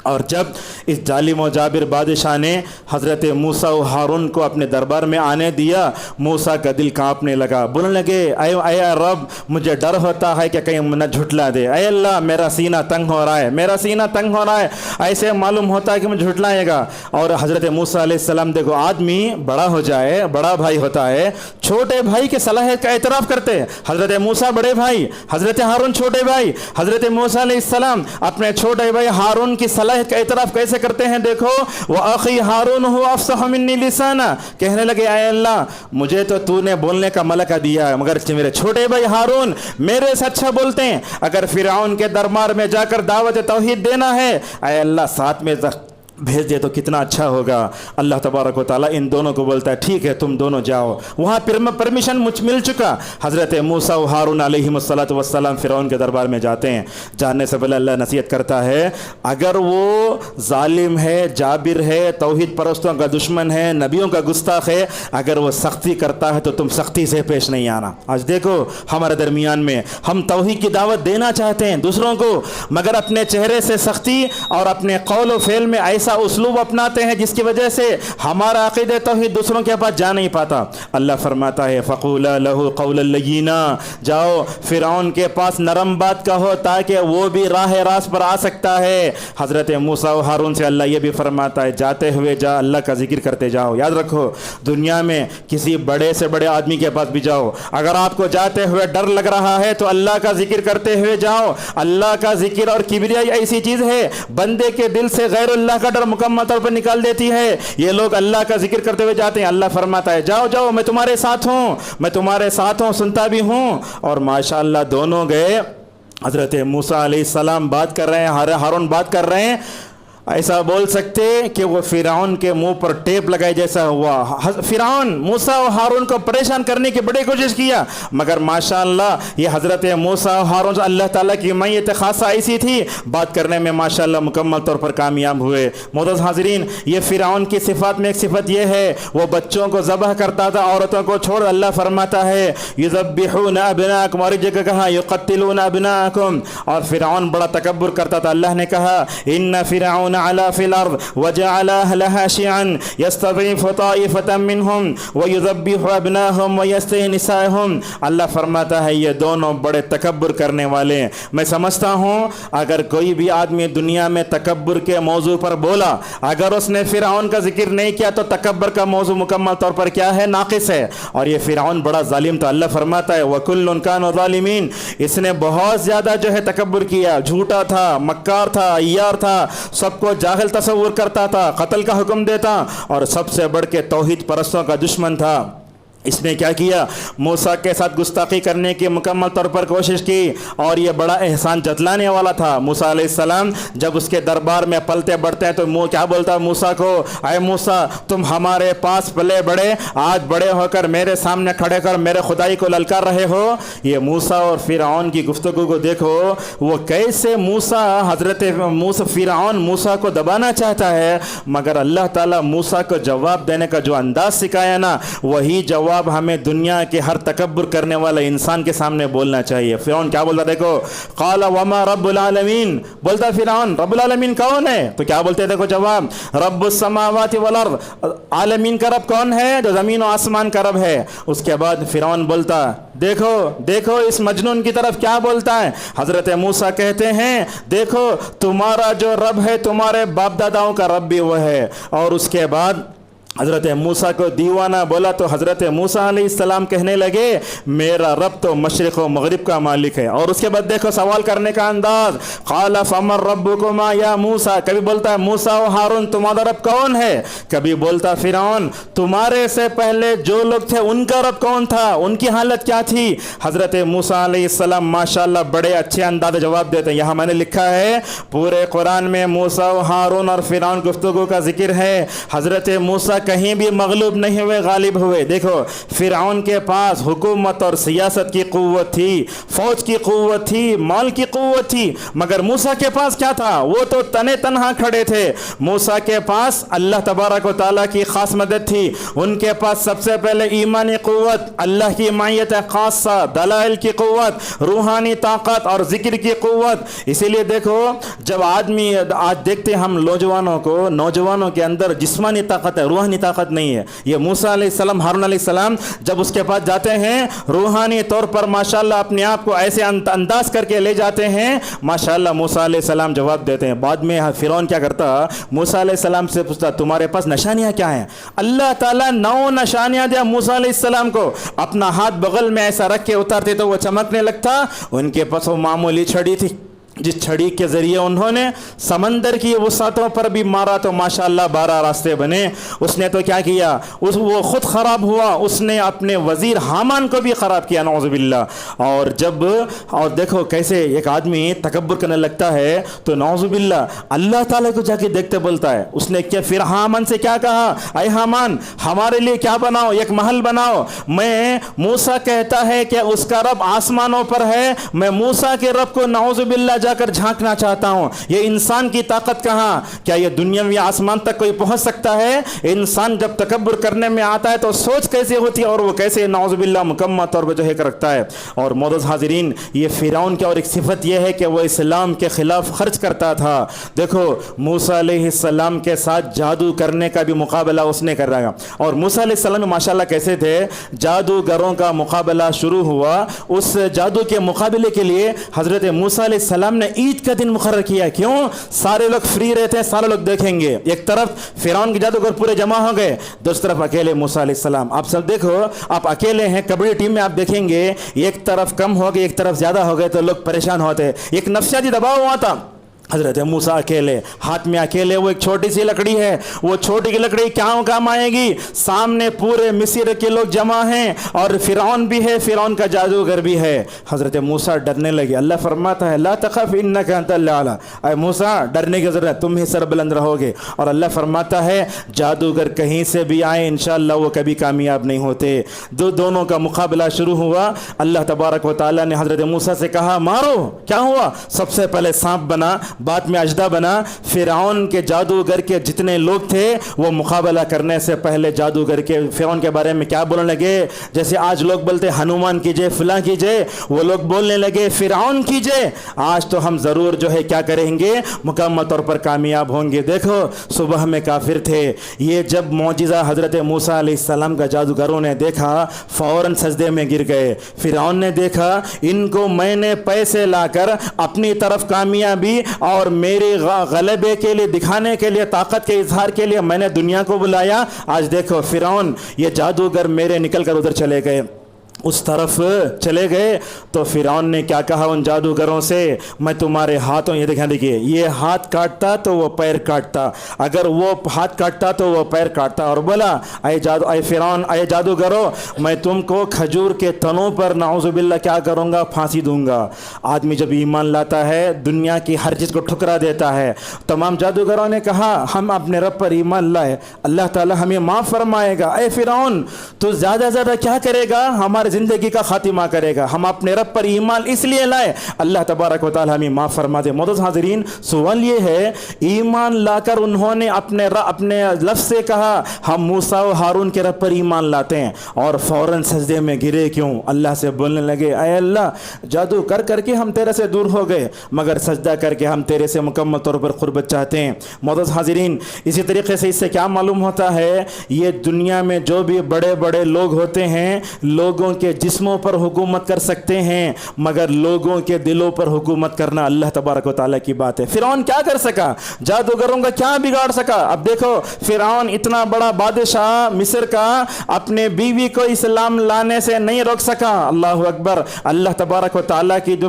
اور جب اس ظالم و جابر بادشاہ نے حضرت موسیٰ و ہارون کو اپنے دربار میں آنے دیا، موسیٰ کا دل کانپنے لگا، بولنے لگے اے رب مجھے ڈر ہوتا ہے کہ کہیں نہ جھٹلا دے، اے اللہ میرا سینہ تنگ ہو رہا ہے، میرا سینہ تنگ ہو رہا ہے، ایسے معلوم ہوتا ہے کہ مجھے جھٹلائے گا۔ اور حضرت موسیٰ علیہ السلام دیکھو، آدمی بڑا ہو جائے، بڑا بھائی ہوتا ہے، چھوٹے بھائی کے صلاحیت کا اعتراف کرتے ہیں۔ حضرت موسیٰ بڑے بھائی، حضرت ہارون چھوٹے بھائی، حضرت موسیٰ علیہ السلام اپنے چھوٹے بھائی ہارون کی صلاحیت کا اعتراف کیسے کرتے ہیں؟ دیکھو، وَأَخِي هَارُونُ هُوَ أَفْصَحُ مِنِّي لِسَانًا، کہنے لگے اے اللہ مجھے تو نے بولنے کا ملکہ دیا ہے، مگر میرے چھوٹے بھائی ہارون میرے سے اچھا بولتے ہیں۔ اگر فرعون کے دربار میں جا کر دعوت توحید دینا ہے، اے اللہ ساتھ میں بھیج دے تو کتنا اچھا ہوگا۔ اللہ تبارک و تعالیٰ ان دونوں کو بولتا ہے ٹھیک ہے تم دونوں جاؤ۔ وہاں پرمیشن مل چکا۔ حضرت موسیٰ و ہارون علیہ السلام فرعون کے دربار میں جاتے ہیں۔ جانے سے پہلے اللہ نصیحت کرتا ہے، اگر وہ ظالم ہے، جابر ہے، توحید پرستوں کا دشمن ہے، نبیوں کا گستاخ ہے، اگر وہ سختی کرتا ہے تو تم سختی سے پیش نہیں آنا۔ آج دیکھو ہمارے درمیان میں ہم توحید کی دعوت دینا چاہتے ہیں دوسروں کو، مگر اپنے چہرے سے سختی اور اپنے قول و فعل میں ایسا اسلوب اپناتے ہیں جس کی وجہ سے ہمارا عقیدہ توحید دوسروں کے پاس جا نہیں پاتا۔ اللہ فرماتا ہے فَقُولَا لَهُ قَوْلًا لَّيِّنًا، جاؤ فرعون کے پاس نرم بات کہو تاکہ وہ بھی راہ راست پر آ سکتا ہے۔ حضرت موسیٰ و ہارون سے اللہ یہ بھی فرماتا ہے جاتے ہوئے جا اللہ کا ذکر کرتے جاؤ۔ یاد رکھو دنیا میں کسی بڑے سے بڑے آدمی کے پاس بھی جاؤ، اگر آپ کو جاتے ہوئے ڈر لگ رہا ہے تو اللہ کا ذکر کرتے ہوئے جاؤ۔ اللہ کا ذکر اور کبریائی ایسی چیز ہے بندے کے دل سے غیر اللہ کا ڈر مکمل طور پر نکال دیتی ہے۔ یہ لوگ اللہ کا ذکر کرتے ہوئے جاتے ہیں، اللہ فرماتا ہے جاؤ جاؤ میں تمہارے ساتھ ہوں، میں تمہارے ساتھ ہوں، سنتا بھی ہوں۔ اور ماشاءاللہ دونوں گئے، حضرت موسیٰ علیہ السلام بات کر رہے ہیں، ہارون بات کر رہے ہیں، ایسا بول سکتے کہ وہ فرعون کے منہ پر ٹیپ لگائے جیسا ہوا۔ فرعون موسیٰ و ہارون کو پریشان کرنے کی بڑی کوشش کیا، مگر ماشاءاللہ یہ حضرت موسیٰ و ہارون سے اللہ تعالیٰ کی معیت خاصہ ایسی تھی، بات کرنے میں ماشاءاللہ مکمل طور پر کامیاب ہوئے۔ معزز حاضرین، یہ فرعون کی صفات میں ایک صفت یہ ہے وہ بچوں کو ذبح کرتا تھا، عورتوں کو چھوڑ۔ اللہ فرماتا ہے یذبحون ابناءکم، اور جگہ کہا یقتلون ابناءکم، اور فرعون بڑا تکبر کرتا تھا۔ اللہ نے کہا ان فرعون علا فی الارض وجعل اہلها شیعا یستضعف طائفة منہم ویذبح ابناءہم ویستحیی نساءہم۔ اللہ فرماتا ہے یہ دونوں بڑے تکبر کرنے والے ہیں۔ میں سمجھتا ہوں اگر کوئی بھی آدمی دنیا میں تکبر کے موضوع پر بولا، اگر اس نے فرعون کا ذکر نہیں کیا تو تکبر کا موضوع مکمل طور پر کیا ہے؟ ناقص ہے۔ اور یہ فرعون بڑا ظالم تھا۔ اللہ فرماتا ہے وَكُلٌّ كَانُوا ظَالِمِينَ، اس نے بہت زیادہ جو ہے تکبر کیا، جھوٹا تھا، مکار تھا، عیار تھا، سب کو جاہل تصور کرتا تھا، قتل کا حکم دیتا، اور سب سے بڑھ کے توحید پرستوں کا دشمن تھا۔ اس نے کیا کیا؟ موسیٰ کے ساتھ گستاخی کرنے کی مکمل طور پر کوشش کی، اور یہ بڑا احسان جتلانے والا تھا۔ موسیٰ علیہ السلام جب اس کے دربار میں پلتے بڑھتے ہیں تو کیا بولتا موسیٰ کو؟ اے موسیٰ تم ہمارے پاس پلے بڑے، آج بڑے ہو کر میرے سامنے کھڑے کر میرے خدائی کو للکار رہے ہو۔ یہ موسیٰ اور فرعون کی گفتگو کو دیکھو، وہ کیسے فرعون موسیٰ کو دبانا چاہتا ہے، مگر اللہ تعالیٰ موسیٰ کو جواب دینے کا جو انداز سکھایا نا، وہی جواب ہمیں دنیا کے ہر تکبر کرنے والے انسان کے سامنے بولنا چاہیے۔ فرعون کیا بولتا دیکھو، قال وما رب العالمین، بولتا فرعون رب العالمین کون ہے؟ تو کیا بولتے دیکھو جواب، رب السماوات والارض، عالمین کا رب کون ہے؟ جو زمین و آسمان کا رب ہے۔ اس کے بعد فرعون بولتا دیکھو دیکھو اس مجنون کی طرف کیا بولتا ہے۔ حضرت موسیٰ کہتے ہیں دیکھو تمہارا جو رب ہے تمہارے باپ داداؤں کا رب بھی وہ ہے۔ اور اس کے بعد حضرت موسیٰ کو دیوانہ بولا تو حضرت موسیٰ علیہ السلام کہنے لگے میرا رب تو مشرق و مغرب کا مالک ہے۔ اور اس کے بعد دیکھو سوال کرنے کا انداز، قال فمن ربکما یا موسیٰ، کبھی بولتا ہے موسیٰ و ہارون تمہارا رب کون ہے، کبھی بولتا فرعون تمہارے سے پہلے جو لوگ تھے ان کا رب کون تھا، ان کی حالت کیا تھی۔ حضرت موسیٰ علیہ السلام ماشاءاللہ بڑے اچھے انداز جواب دیتے ہیں۔ یہاں میں نے لکھا ہے پورے قرآن میں موسیٰ و ہارون اور فرعون گفتگو کا ذکر ہے۔ حضرت موسیٰ کہیں بھی مغلوب نہیں ہوئے، غالب ہوئے۔ دیکھو فرعون کے پاس حکومت اور سیاست کی قوت تھی، فوج کی قوت تھی، مال کی قوت تھی، مگر موسیٰ کے پاس کیا تھا؟ وہ تو تنے تنہا کھڑے تھے۔ موسیٰ کے پاس اللہ تبارک و تعالیٰ کی خاص مدد تھی، ان کے پاس سب سے پہلے ایمانی قوت، اللہ کی معیت خاصہ، دلائل کی قوت، روحانی طاقت اور ذکر کی قوت۔ اسی لیے دیکھو جب آدمی آج دیکھتے ہم نوجوانوں کے اندر جسمانی طاقت ہے، روحانی طاقت نہیں ہے۔ یہ موسیٰ علیہ السلام، ہارون علیہ السلام جب اس کے پاس جاتے ہیں روحانی طور پر ماشاءاللہ اپنے آپ کو ایسے انداز کر کے لے جاتے ہیں، ماشاءاللہ موسیٰ علیہ السلام جواب دیتے ہیں۔ بعد میں فرعون کیا کرتا؟ موسیٰ علیہ السلام سے پوچھتا تمہارے پاس نشانیاں کیا ہیں؟ اللہ تعالیٰ 9 نشانیاں دیا موسیٰ علیہ السلام کو، اپنا ہاتھ بغل میں ایسا رکھ کے اتارتے تو وہ چمکنے لگتا۔ ان کے پاس وہ معمولی چھڑی تھی، جس چھڑی کے ذریعے انہوں نے سمندر کی وسعتوں پر بھی مارا تو ماشاءاللہ 12 راستے بنے۔ اس نے تو کیا کیا؟ وہ خود خراب ہوا، اس نے اپنے وزیر حامان کو بھی خراب کیا، نعوذ باللہ۔ اور دیکھو کیسے ایک آدمی تکبر کرنے لگتا ہے تو نعوذ باللہ اللہ تعالیٰ کو جا کے دیکھتے بولتا ہے۔ اس نے کیا پھر حامان سے کیا کہا؟ اے حامان ہمارے لیے کیا بناؤ؟ ایک محل بناؤ۔ میں موسیٰ کہتا ہے کہ اس کا رب آسمانوں پر ہے، میں موسیٰ کے رب کو نعوذ باللہ جا کر جھانکنا چاہتا ہوں۔ یہ انسان کی طاقت کہاں؟ کیا یہ دنیاوی آسمان تک کوئی پہنچ سکتا ہے؟ انسان جب تکبر کرنے میں آتا ہے تو سوچ کیسے ہوتی ہے اور وہ کیسے نعوذ باللہ مکمل طور پر جو ہے رکھتا ہے۔ اور معزز حاضرین، یہ فرعون کی اور ایک صفت یہ ہے کہ وہ اسلام کے خلاف خرچ کرتا تھا۔ دیکھو موسیٰ علیہ السلام کے ساتھ جادو کرنے کا بھی مقابلہ اس نے کر رہا، اور موسیٰ علیہ السلام ماشاءاللہ کیسے تھے؟ جادوگروں کا مقابلہ شروع ہوا، اس جادو کے مقابلے کے لیے حضرت موسیٰ علیہ السلام نے عید کا دن مقرر کیا۔ کیوں؟ سارے لوگ فری رہتے ہیں، سارے لوگ دیکھیں گے۔ ایک طرف فرعون کے جادوگر پورے جمع ہو گئے، دوسری طرف اکیلے موسیٰ علیہ السلام۔ آپ سب دیکھو، آپ اکیلے ہیں، کبڈی ٹیم میں آپ دیکھیں گے ایک طرف کم ہو گئے ایک طرف زیادہ ہو گئے تو لوگ پریشان ہوتے۔ ایک نفسیاتی دباؤ ہوا تھا، حضرت موسیٰ اکیلے، ہاتھ میں اکیلے، وہ ایک چھوٹی سی لکڑی ہے، وہ چھوٹی کی لکڑی کیا کام آئے گی؟ سامنے پورے مصر کے لوگ جمع ہیں اور فرعون بھی ہے، فرعون کا جادوگر بھی ہے۔ حضرت موسیٰ ڈرنے لگے۔ اللہ فرماتا ہے لا تخف انک انت الاعلی، اے موسیٰ ڈرنے کی ضرورت، تم ہی سربلند رہو گے۔ اور اللہ فرماتا ہے جادوگر کہیں سے بھی آئے انشاءاللہ وہ کبھی کامیاب نہیں ہوتے۔ دونوں کا مقابلہ شروع ہوا۔ اللہ تبارک و تعالیٰ نے حضرت موسیٰ سے کہا مارو۔ کیا ہوا؟ سب سے پہلے سانپ بنا، بعد میں اژدھا بنا۔ فرعون کے جادوگر کے جتنے لوگ تھے وہ مقابلہ کرنے سے پہلے جادوگر کے فرعون کے بارے میں کیا بولنے لگے؟ جیسے آج لوگ بولتے ہنومان کیجئے، فلاں کیجئے، وہ لوگ بولنے لگے فرعون کیجئے، آج تو ہم ضرور جو ہے کیا کریں گے؟ مکمل طور پر کامیاب ہوں گے۔ دیکھو صبح میں کافر تھے، یہ جب معجزہ حضرت موسیٰ علیہ السلام کا جادوگروں نے دیکھا فوراً سجدے میں گر گئے۔ فرعون نے دیکھا ان کو میں نے پیسے لا کر اپنی طرف کامیابی اور میرے غلبے کے لیے دکھانے کے لیے، طاقت کے اظہار کے لیے میں نے دنیا کو بلایا، آج دیکھو فرعون یہ جادوگر میرے نکل کر ادھر چلے گئے، اس طرف چلے گئے۔ تو فرعون نے کیا کہا ان جادوگروں سے؟ میں تمہارے ہاتھوں، یہ دیکھیے یہ ہاتھ کاٹتا تو وہ پیر کاٹتا، اگر وہ ہاتھ کاٹتا تو وہ پیر کاٹتا، اور بولا اے فرعون، اے جادوگرو، میں تم کو کھجور کے تنوں پر نعوذ باللہ کیا کروں گا؟ پھانسی دوں گا۔ آدمی جب ایمان لاتا ہے دنیا کی ہر چیز کو ٹھکرا دیتا ہے۔ تمام جادوگروں نے کہا ہم اپنے رب پر ایمان لائے، اللہ تعالی ہمیں معاف فرمائے گا۔ اے فرعون تو زیادہ زیادہ کیا کرے گا؟ ہمارے زندگی کا خاتمہ کرے گا، ہم اپنے رب پر ایمان اس لیے لائے اللہ تبارک و تعالی ہمیں معاف فرما دے۔ معزز حاضرین، سوال یہ ہے ایمان لا کر انہوں نے اپنے لفظ سے کہا ہم موسیٰ و ہارون کے رب پر ایمان لاتے ہیں، اور فوراً سجدے میں گرے کیوں؟ اللہ سے بولنے لگے اے اللہ جادو کر کر کے ہم تیرے سے دور ہو گئے، مگر سجدہ کر کے ہم تیرے سے مکمل طور پر قربت چاہتے ہیں۔ معزز حاضرین، اسی طریقے سے اس سے کیا معلوم ہوتا ہے؟ یہ دنیا میں جو بھی بڑے بڑے لوگ ہوتے ہیں لوگوں کے جسموں پر حکومت کر سکتے ہیں، مگر لوگوں کے دلوں پر حکومت کرنا اللہ تبارک و تعالیٰ کی بات ہے۔ فرعون کیا کر سکا؟ جادوگروں کا کیا بگاڑ سکا؟ اب دیکھو فرعون اتنا بڑا بادشاہ مصر کا اپنے بیوی کو اسلام لانے سے نہیں روک سکا۔ اللہ اکبر! اللہ تبارک و تعالیٰ کی جو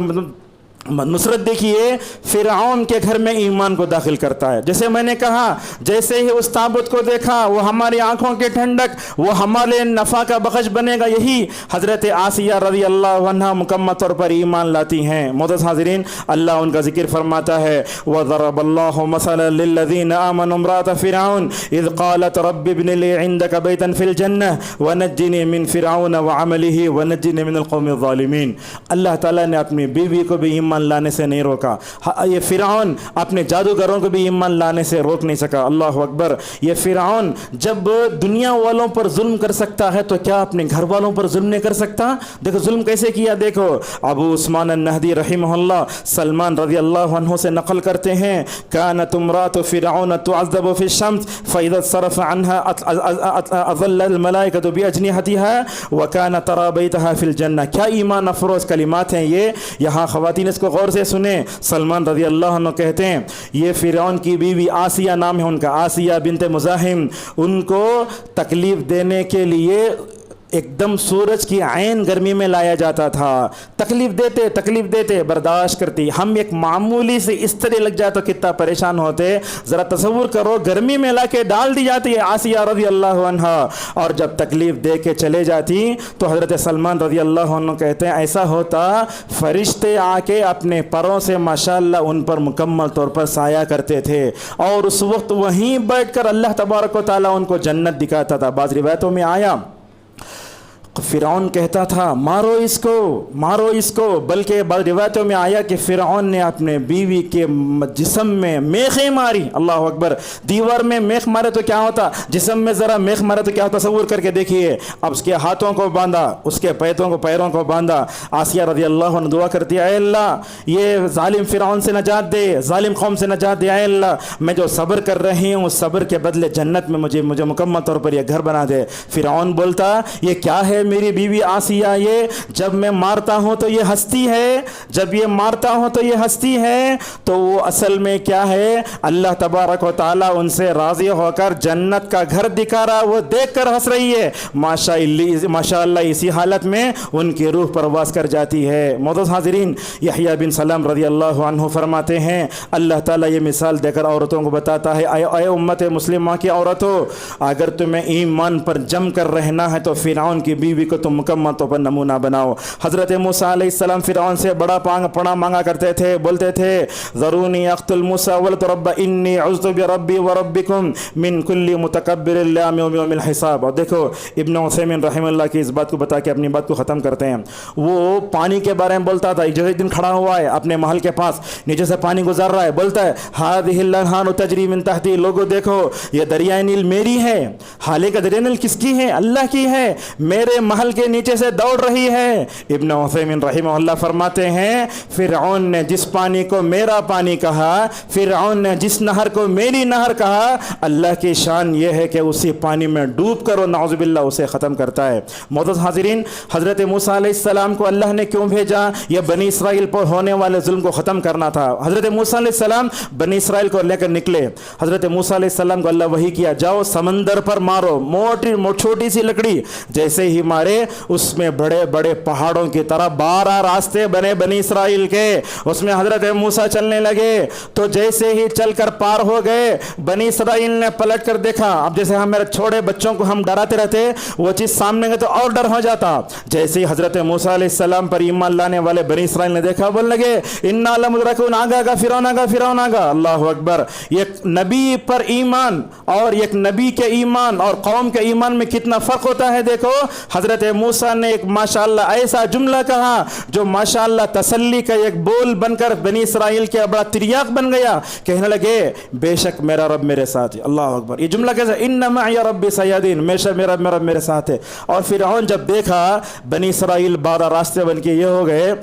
نصرت دیکھیے فرعون کے گھر میں ایمان کو داخل کرتا ہے. جیسے میں نے کہا جیسے ہی اس تابوت کو دیکھا وہ ہماری آنکھوں کی ٹھنڈک وہ ہمارے نفع کا بخش بنے گا. یہی حضرت آسیہ رضی اللہ عنہا مکمل طور پر ایمان لاتی ہیں. معزز حاضرین اللہ ان کا ذکر فرماتا ہے وَضَرَبَ اللَّهُ مَثَلًا لِلَّذِينَ آمَنُوا امْرَأَتَ فِرْعَوْنَ إِذْ قَالَتْ رَبِّ ابْنِ لِي عِندَكَ بَيْتًا فِي الْجَنَّةِ وَنَجِّنِي مِنْ فِرْعَوْنَ وَعَمَلِهِ وَنَجِّنِي مِنَ الْقَوْمِ الظَّالِمِينَ. اللہ تعالیٰ نے اپنی بیوی کو بھی ایمان لانے سے نہیں روکا. یہ فرعون اپنے جادوگروں کو بھی ایمان لانے سے روک نہیں سکا. اللہ اکبر. یہ فرعون جب دنیا والوں پر ظلم کر سکتا ہے تو کیا اپنے گھر والوں پر ظلم نہیں کر سکتا؟ دیکھو ظلم کیسے کیا. دیکھو ابو عثمان النہدی رحمہ اللہ سلمان رضی اللہ عنہ سے نقل کرتے ہیں كانت امرأة فرعون تعذب في الشمس فإذا صرف عنها أظل الملائكة بأجنحتها وكان ترى بيتها في الجنة. کیا ایمان افروز کلمات ہیں یہ. یہاں خواتین اس کو غور سے سنیں. سلمان رضی اللہ عنہ کہتے ہیں یہ فرعون کی بیوی آسیہ نام ہے ان کا, آسیہ بنت مزاحم, ان کو تکلیف دینے کے لیے ایک دم سورج کی عین گرمی میں لایا جاتا تھا. تکلیف دیتے برداشت کرتی. ہم ایک معمولی سے اس طرح لگ جائے تو کتنا پریشان ہوتے. ذرا تصور کرو گرمی میں لا کے ڈال دی جاتی ہے آسیہ رضی اللہ عنہا, اور جب تکلیف دے کے چلے جاتی تو حضرت سلمان رضی اللہ عنہ کہتے ہیں ایسا ہوتا فرشتے آ کے اپنے پروں سے ماشاءاللہ ان پر مکمل طور پر سایہ کرتے تھے, اور اس وقت وہیں بیٹھ کر اللہ تبارک و تعالیٰ ان کو جنت دکھاتا تھا. بعض روایتوں میں آیا فرعون کہتا تھا مارو اس کو, بلکہ بعض روایتوں میں آیا کہ فرعون نے اپنے بیوی کے جسم میں میخیں ماری. اللہ اکبر. دیوار میں میخ مارے تو کیا ہوتا, جسم میں ذرا میخ مارے تو کیا ہوتا, تصور کر کے دیکھیے. اب اس کے ہاتھوں کو باندھا, اس کے پیروں کو باندھا. آسیہ رضی اللہ عنہ دعا کرتی اے اللہ یہ ظالم فرعون سے نجات دے, ظالم قوم سے نجات دے. اے اللہ میں جو صبر کر رہی ہوں اس صبر کے بدلے جنت میں مجھے مکمل طور پر یہ گھر بنا دے. فرعون بولتا یہ کیا ہے میری بیوی آسیہ, یہ جب میں مارتا ہوں تو یہ ہستی ہے, جب یہ مارتا ہوں تو یہ ہستی ہے, تو وہ اصل میں کیا ہے اللہ تبارک و تعالیٰ ان سے راضی ہو کر جنت کا گھر دکھا رہا, وہ دیکھ کر ہنس رہی ہے. ماشاءاللہ اسی حالت میں ان کی روح پرواز کر جاتی ہے. معزز حاضرین یحییٰ بن سلام رضی اللہ عنہ فرماتے ہیں اللہ تعالیٰ یہ مثال دے کر عورتوں کو بتاتا ہے اے امت مسلمہ کی عورتوں اگر تمہیں ایمان پر جم کر رہنا ہے تو فرعون کی بیوی کو تم مکمل طور پر نمونہ بناؤ. حضرت موسیٰ علیہ السلام فرعون سے بڑا پڑا مانگا کرتے تھے, بولتے تھے ذرونی اقتل موسیٰ ولترب انی عذت بربی وربکم من کل متکبر لا یوم الحساب. اور دیکھو ابن عثیمین رحمہ اللہ کی اس بات کو بتا کے اپنی بات کو ختم کرتے ہیں. وہ پانی کے بارے میں بولتا تھا, جو ایک دن کھڑا ہوا ہے اپنے محل کے پاس, نیچے سے پانی گزر رہا ہے, بولتا ہے ہذہ الانہار تجری من تحتی, لوگوں دیکھو یہ دریائے نیل میری ہے. حالانکہ دریائے نیل کس کی ہے, اللہ کی ہے, میرے محل کے نیچے سے دوڑ رہی ہے. ابن عثیمین رحمہ اللہ فرماتے ہیں فرعون نے جس پانی کو میرا پانی کہا, فرعون نے جس نہر کو میری نہر کہا, اللہ کی شان یہ ہے کہ اسی پانی میں ڈوب کر نعوذ باللہ اسے ختم کرتا ہے. معزز حاضرین حضرت موسیٰ علیہ السلام کو اللہ نے کیوں بھیجا, یہ بنی اسرائیل پر ہونے والے ظلم کو ختم کرنا تھا. حضرت موسیٰ علیہ السلام بنی اسرائیل کو لے کر نکلے. حضرت موسیٰ علیہ السلام کو اللہ وحی کیا جاؤ سمندر پر مارو, چھوٹی سی لکڑی جیسے ہی مارے اس میں بڑے بڑے پہاڑوں کی طرح 12 راستے بنے بنی اسرائیل کے, اس میں حضرت موسیٰ چلنے لگے. تو جیسے ہی چل کر پار ہو گئے بنی اسرائیل نے پلٹ کر دیکھا. اب جیسے ہم میرے چھوٹے بچوں کو ہم ڈراتے رہتے, وہ چیز سامنے گئے تو اور ڈر ہو جاتا. جیسے ہی حضرت موسیٰ علیہ السلام پر ایمان لانے والے بنی اسرائیل نے دیکھا, بولنے لگے انا لمدرکون, آگا فرعون آگا. اللہ اکبر. ایک نبی پر ایمان اور ایک نبی کے ایمان اور قوم کے ایمان میں کتنا فرق ہوتا ہے. دیکھو حضرت موسیٰ نے ایک ماشاءاللہ ایسا جملہ کہا جو ماشاءاللہ تسلی کا ایک بول بن کر بنی اسرائیل کے بڑا تریاق بن گیا. کہنے لگے بے شک میرا رب میرے ساتھ ہے. اللہ اکبر. یہ جملہ کیسا, ان معی ربی سیہدین, بے شک میرا رب میرے ساتھ ہے. اور فرعون جب دیکھا بنی اسرائیل 12 راستے بن کے یہ ہو گئے,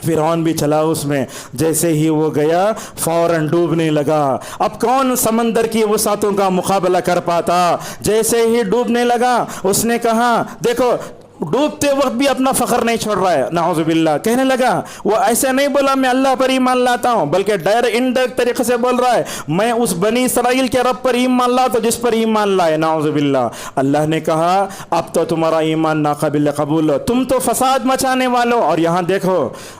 فرعون بھی چلا اس میں. جیسے ہی وہ گیا فوراً ڈوبنے لگا. اب کون سمندر کی وسعتوں کا مقابلہ کر پاتا. جیسے ہی ڈوبنے لگا اس نے کہا دیکھو ڈوبتے وقت بھی اپنا فخر نہیں چھوڑ رہا ہے، نعوذ باللہ. کہنے لگا وہ ایسے نہیں بولا میں اللہ پر ایمان لاتا ہوں، بلکہ انڈائریکٹ طریقے سے بول رہا ہے میں اس بنی اسرائیل کے رب پر ایمان لاتا ہوں جس پر ایمان لائے، نعوذ باللہ. اللہ نے کہا اب تو تمہارا ایمان ناقابل قبول ہو، تم تو فساد مچانے والو. اور یہاں دیکھو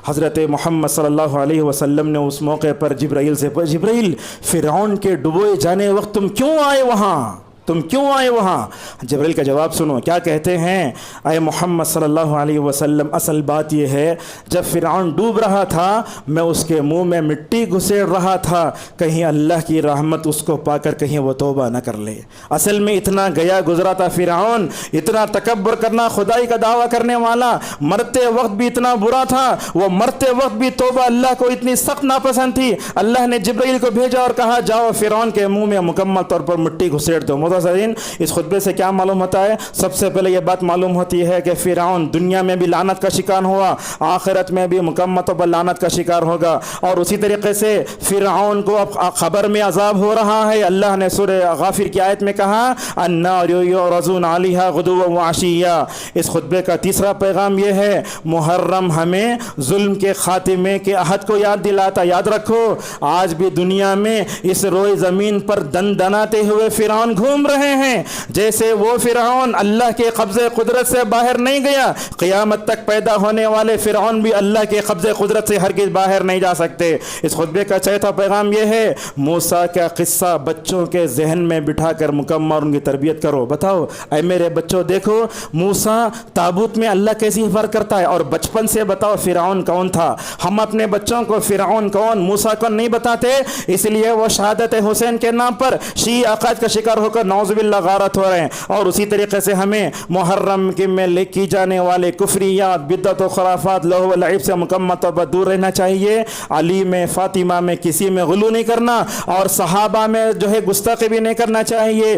حضرت محمد صلی اللہ علیہ وسلم نے اس موقع پر جبرائیل سے پوچھا، جبرائیل فرعون کے ڈبوئے جانے وقت تم کیوں آئے وہاں، تم کیوں آئے وہاں؟ جبرائیل کا جواب سنو، کیا کہتے ہیں اے محمد صلی اللہ علیہ وسلم، اصل بات یہ ہے جب فرعون ڈوب رہا تھا میں اس کے منہ میں مٹی گھسیڑ رہا تھا، کہیں اللہ کی رحمت اس کو پا کر کہیں وہ توبہ نہ کر لے. اصل میں اتنا گیا گزرا تھا فرعون، اتنا تکبر کرنا، خدائی کا دعویٰ کرنے والا، مرتے وقت بھی اتنا برا تھا، وہ مرتے وقت بھی توبہ اللہ کو اتنی سخت ناپسند تھی. اللہ نے جبرائیل کو بھیجا اور کہا جاؤ فرعون کے منہ میں مکمل طور پر مٹی گھسیڑ دو. اس خطبے سے کیا معلوم ہوتا ہے؟ سب سے پہلے یہ بات معلوم ہوتی ہے کہ فرعون دنیا میں بھی لعنت کا شکار ہوا، آخرت میں بھی مکمل طور پر لعنت کا شکار ہوگا. اور اسی طریقے سے فرعون کو اب خبر میں عذاب ہو رہا ہے. اللہ نے سورہ غافر کی آیت میں کہا النار یعرضون علیہا غدوا وعشیا. اس خطبے کا تیسرا پیغام یہ ہے محرم ہمیں ظلم کے خاتمے کے عہد کو یاد دلاتا. یاد رکھو آج بھی دنیا میں اس روئے زمین پر دندناتے ہوئے فرعون گھوم رہے ہیں. جیسے وہ فرعون اللہ کے قبضے قدرت سے باہر نہیں گیا، قیامت تک پیدا ہونے والے فرعون بھی اللہ کے قبضے قدرت سے ہرگز باہر نہیں جا سکتے. اس خطبے کا چوتھا پیغام یہ ہے موسیٰ کا قصہ بچوں کے ذہن میں بٹھا کر مکمل ان کی تربیت کرو. بتاؤ اے میرے بچوں، دیکھو موسیٰ تابوت میں اللہ کیسی حفاظت کرتا ہے، اور بچپن سے بتاؤ فرعون کون تھا. ہم اپنے بچوں کو فرعون کون، موسیٰ کون نہیں بتاتے، اس لیے وہ شہادت حسین کے نام پر شیعہ عقائد کا شکار ہو کر نعوذ باللہ غارت ہو رہے ہیں. اور اسی طریقے سے ہمیں محرم کے میں کی جانے والے کفریات، بدعت و خرافات، لہو و لعب سے مکمل طور پر دور رہنا چاہیے. علی میں، فاطمہ میں کسی میں غلو نہیں کرنا، اور صحابہ میں جو ہے گستاخی بھی نہیں کرنا چاہیے.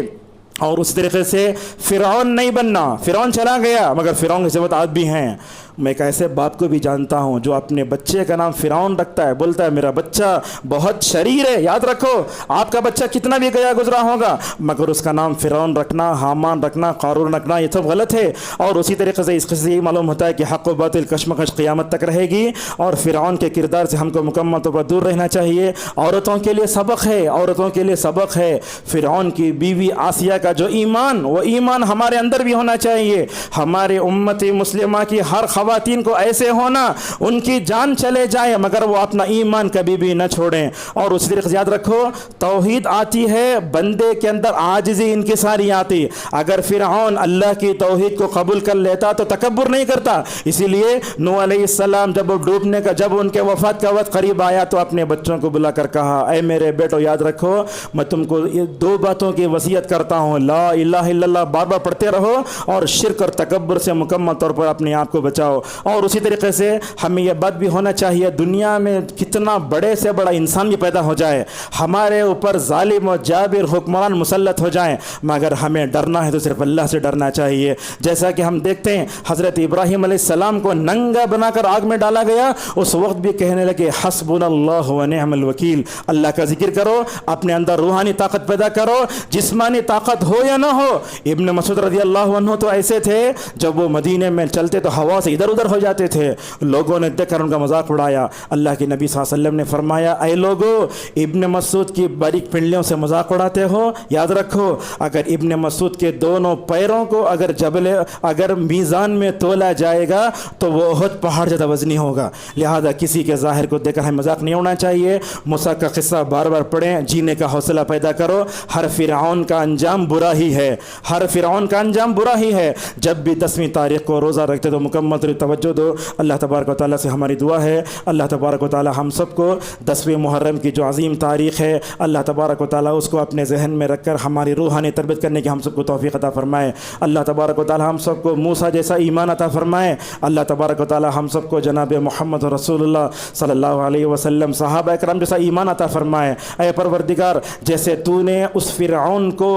اور اس طریقے سے فرعون نہیں بننا. فرعون چلا گیا مگر فرعون کی صفات آج بھی ہیں. میں ایک ایسے باپ کو بھی جانتا ہوں جو اپنے بچے کا نام فرعون رکھتا ہے، بولتا ہے میرا بچہ بہت شریر ہے. یاد رکھو آپ کا بچہ کتنا بھی گیا گزرا ہوگا مگر اس کا نام فرعون رکھنا، حامان رکھنا، قارون رکھنا یہ سب غلط ہے. اور اسی طریقے سے اس قصے سے یہ معلوم ہوتا ہے کہ حق و باطل کشمکش قیامت تک رہے گی، اور فرعون کے کردار سے ہم کو مکمل طور پر دور رہنا چاہیے. عورتوں کے لیے سبق ہے، عورتوں کے لیے سبق ہے. فرعون کی بیوی آسیہ کا جو ایمان، وہ ایمان ہمارے اندر بھی ہونا چاہیے. ہمارے امت مسلمہ کی ہر خواتین کو ایسے ہونا ان کی جان چلے جائے مگر وہ اپنا ایمان کبھی بھی نہ چھوڑیں. اور اس طریقے سے یاد رکھو توحید آتی ہے بندے کے اندر عاجزی انکساری آتی. اگر فرعون اللہ کی توحید کو قبول کر لیتا تو تکبر نہیں کرتا. اسی لیے نوح علیہ السلام جب وہ ڈوبنے کا، جب ان کے وفات کا وقت قریب آیا تو اپنے بچوں کو بلا کر کہا اے میرے بیٹو یاد رکھو میں تم کو یہ دو باتوں کی وصیت کرتا ہوں، لا الہ الا اللہ بار بار پڑھتے رہو، اور شرک اور تکبر سے مکمل طور پر اپنے آپ کو بچاؤ. اور اسی طریقے سے ہمیں یہ بات بھی ہونا چاہیے دنیا میں کتنا بڑے سے بڑا انسان بھی پیدا ہو جائے، ہمارے اوپر ظالم و جابر حکمران مسلط ہو جائیں، مگر ہمیں ڈرنا ہے تو صرف اللہ سے ڈرنا چاہیے. جیسا کہ ہم دیکھتے ہیں حضرت ابراہیم علیہ السلام کو ننگا بنا کر آگ میں ڈالا گیا، اس وقت بھی کہنے لگے حسبنا اللہ و نعم الوکیل. اللہ کا ذکر کرو، اپنے اندر روحانی طاقت پیدا کرو، جسمانی طاقت ہو یا نہ ہو. ابن مسعود رضی اللہ عنہ تو ایسے تھے جب وہ مدینے میں چلتے تو ہوا سے ادھر ادھر ہو جاتے تھے، لوگوں نے دیکھ کر ان کا مذاق اڑایا. اللہ کے نبی صلی اللہ علیہ وسلم نے فرمایا اے لوگو ابن مسعود کی باریک پنڈلیوں سے مذاق اڑاتے ہو، یاد رکھو اگر ابن مسعود کے دونوں پیروں کو اگر میزان میں تولا جائے گا تو وہ احد پہاڑ زیادہ وزنی ہوگا. لہذا کسی کے ظاہر کو دیکھ کر ہمیں مذاق نہیں ہونا چاہیے. موسیٰ کا قصہ بار بار پڑھیں، جینے کا حوصلہ پیدا کرو. ہر فرعون کا انجام برا ہی ہے، ہر فرعون کا انجام برا ہی ہے. جب بھی 10ویں تاریخ کو روزہ رکھتے تو مکمل توجہ دو. اللہ تبارک و تعالیٰ سے ہماری دعا ہے اللہ تبارک و تعالیٰ ہم سب کو 10ویں محرم کی جو عظیم تاریخ ہے اللہ تبارک و تعالیٰ اس کو اپنے ذہن میں رکھ کر ہماری روحانی تربیت کرنے کی ہم سب کو توفیق عطا فرمائے. اللہ تبارک و تعالیٰ ہم سب کو موسیٰ جیسا ایمان عطا فرمائے. اللہ تبارک و تعالیٰ ہم سب کو جناب محمد رسول اللہ صلی اللہ علیہ وسلم صحابہ کرام جیسا ایمان عطا فرمائے. اے پروردگار جیسے تو نے اس فرعون کو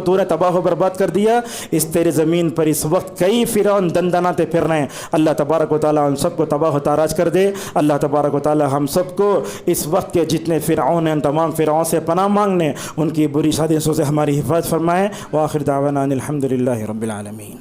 تو نے تباہ و برباد کر دیا، اس تیرے زمین پر اس وقت وقت کئی فرعون دندناتے پھر رہے ہیں، اللہ تبارک و تعالیٰ ہم سب کو تباہ و تاراج کر دے۔ اللہ تبارک و تعالیٰ ہم سب کو اس وقت کے جتنے فرعون ہیں تمام فرعون سے پناہ مانگنے، ان کی بری سازشوں سے ہماری حفاظت فرمائیں۔ وآخر دعوانا ان الحمد للہ رب العالمین۔